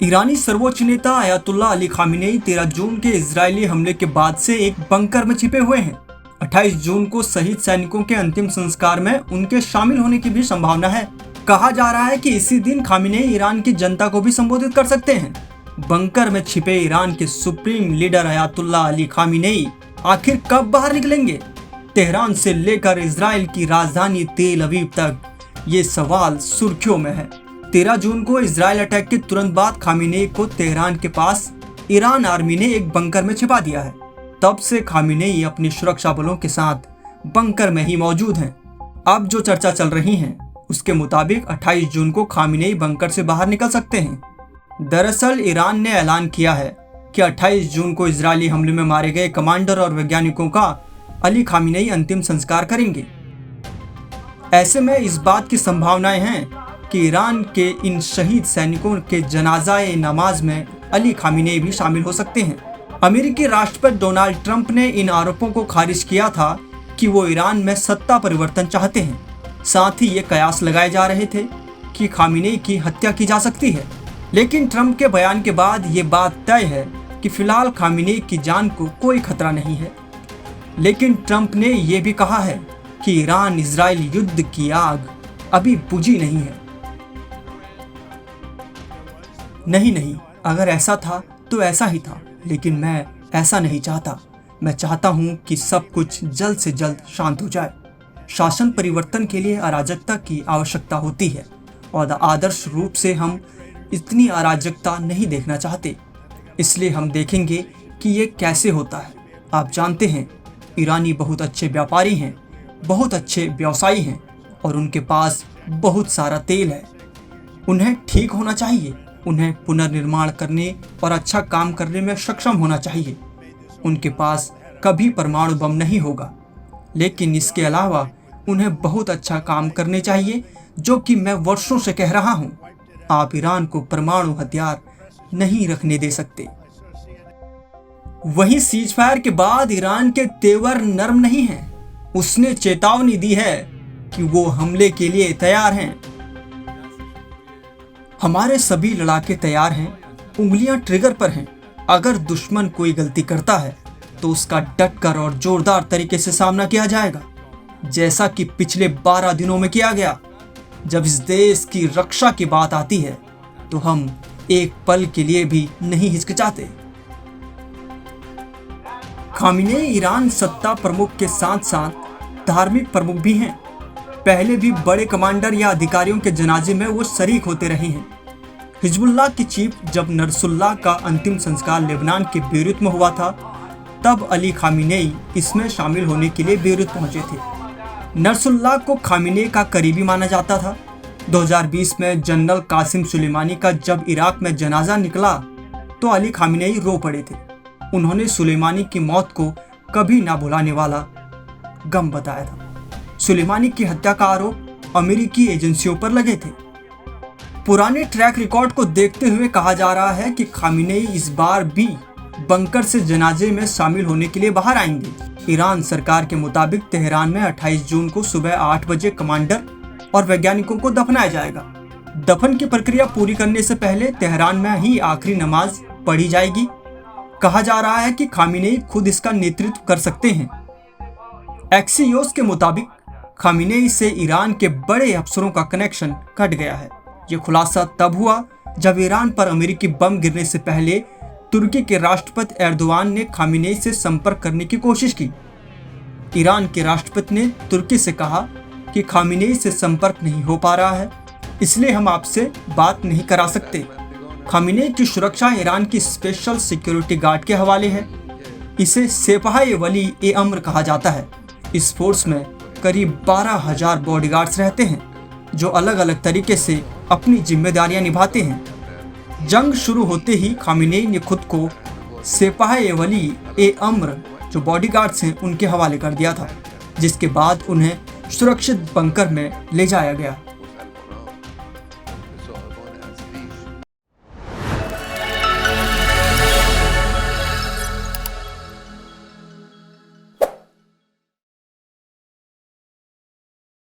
ईरानी सर्वोच्च नेता Ayatollah Ali Khamenei 13 जून के इजरायली हमले के बाद से एक बंकर में छिपे हुए हैं। 28 जून को शहीद सैनिकों के अंतिम संस्कार में उनके शामिल होने की भी संभावना है। कहा जा रहा है कि इसी दिन खामेनेई ईरान की जनता को भी संबोधित कर सकते हैं। बंकर में छिपे ईरान के supreme leader Ayatollah Ali Khamenei आखिर कब बाहर निकलेंगे? तेहरान से लेकर इजराइल की राजधानी तेल अवीव तक ये सवाल सुर्खियों में है। 13 जून को इजराइल अटैक के तुरंत बाद खामेनेई को तेहरान के पास ईरान आर्मी ने एक बंकर में छिपा दिया है। तब से खामेनेई अपनी सुरक्षा बलों के साथ बंकर में ही मौजूद हैं। अब जो चर्चा चल रही है उसके मुताबिक 28 जून को खामेनेई बंकर से बाहर निकल सकते हैं। दरअसल ईरान ने ऐलान किया है कि 28 जून को इजरायली हमले में मारे गए कमांडर और वैज्ञानिकों का अली खामेनेई अंतिम संस्कार करेंगे। ऐसे में इस बात की संभावनाएं हैं कि ईरान के इन शहीद सैनिकों के जनाज़ाए नमाज में अली खामेनेई भी शामिल हो सकते हैं। अमेरिकी राष्ट्रपति डोनाल्ड ट्रंप ने इन आरोपों को खारिज किया था कि वो ईरान में सत्ता परिवर्तन चाहते हैं। साथ ही ये कयास लगाए जा रहे थे कि खामेनेई की हत्या की जा सकती है। लेकिन ट्रंप के बयान के बाद ये बात तय है कि फिलहाल खामेनेई की जान को कोई खतरा नहीं है। लेकिन ट्रंप ने यह भी कहा है कि ईरान इजराइल युद्ध की आग अभी बुझी नहीं है। नहीं, अगर ऐसा था तो ऐसा ही था, लेकिन मैं ऐसा नहीं चाहता। मैं चाहता हूं कि सब कुछ जल्द से जल्द शांत हो जाए। शासन परिवर्तन के लिए अराजकता की आवश्यकता होती है और आदर्श रूप से हम इतनी अराजकता नहीं देखना चाहते। इसलिए हम देखेंगे कि ये कैसे होता है। आप जानते हैं, ईरानी बहुत अच्छे व्यापारी हैं, बहुत अच्छे व्यवसायी हैं और उनके पास बहुत सारा तेल है। उन्हें ठीक होना चाहिए। उन्हें पुनर्निर्माण करने और अच्छा काम करने में सक्षम होना चाहिए। उनके पास कभी परमाणु बम नहीं होगा, लेकिन इसके अलावा उन्हें बहुत अच्छा काम करने चाहिए, जो कि मैं वर्षों से कह रहा हूं। आप ईरान को परमाणु हथियार नहीं रखने दे सकते। वहीं सीजफायर के बाद ईरान के तेवर नरम नहीं हैं। उसने चेतावनी दी है कि वो हमले के लिए तैयार हैं। हमारे सभी लड़ाके तैयार हैं, उंगलियां ट्रिगर पर हैं। अगर दुश्मन कोई गलती करता है तो उसका डटकर और जोरदार तरीके से सामना किया जाएगा, जैसा कि पिछले 12 दिनों में किया गया। जब इस देश की रक्षा की बात आती है तो हम एक पल के लिए भी नहीं हिचकिचाते। खामेनेई ईरान सत्ता प्रमुख के साथ साथ धार्मिक प्रमुख भी हैं। पहले भी बड़े कमांडर या अधिकारियों के जनाजे में वो शरीक होते रहे हैं। हिजबुल्लाह की चीफ जब नसरुल्लाह का अंतिम संस्कार लेबनान के बेरूत में हुआ था, तब अली खामेनेई इसमें शामिल होने के लिए बेरूत पहुंचे थे। नसरुल्लाह को खामेनेई का करीबी माना जाता था। 2020 में जनरल कासिम सुलेमानी का जब इराक में जनाजा निकला तो अली खामेनेई रो पड़े थे। उन्होंने सुलेमानी की मौत को कभी ना भुलाने वाला गम बताया था। सुलेमानी की हत्या का आरोप अमेरिकी एजेंसियों पर लगे थे। पुराने ट्रैक रिकॉर्ड को देखते हुए कहा जा रहा है कि खामेनेई इस बार भी बंकर से जनाजे में शामिल होने के लिए बाहर आएंगे। ईरान सरकार के मुताबिक तेहरान में 28 जून को सुबह 8 बजे कमांडर और वैज्ञानिकों को दफनाया जाएगा। दफन की प्रक्रिया पूरी करने से पहले तेहरान में ही आखिरी नमाज पढ़ी जाएगी। कहा जा रहा है कि खामेनेई खुद इसका नेतृत्व कर सकते हैं। एक्सियोस के मुताबिक खामेनेई से ईरान के बड़े अफसरों का कनेक्शन कट गया है। ये खुलासा तब हुआ जब ईरान पर अमेरिकी बम गिरने से पहले तुर्की के राष्ट्रपति एर्दोआन ने खामेनेई से संपर्क करने की कोशिश की। ईरान के राष्ट्रपति ने तुर्की से कहा कि खामेनेई से संपर्क नहीं हो पा रहा है, इसलिए हम आपसे बात नहीं करा सकते। खामेनेई की सुरक्षा ईरान की स्पेशल सिक्योरिटी गार्ड के हवाले है। इसे सेपाहे वली ए अम्र कहा जाता है। इस फोर्स में करीब 12,000 बॉडीगार्ड्स रहते हैं, जो अलग अलग तरीके से अपनी जिम्मेदारियां निभाते हैं। जंग शुरू होते ही खामेनेई ने खुद को सेपाहे वली ए अम्र, जो बॉडीगार्ड्स हैं, उनके हवाले कर दिया था, जिसके बाद उन्हें सुरक्षित बंकर में ले जाया गया।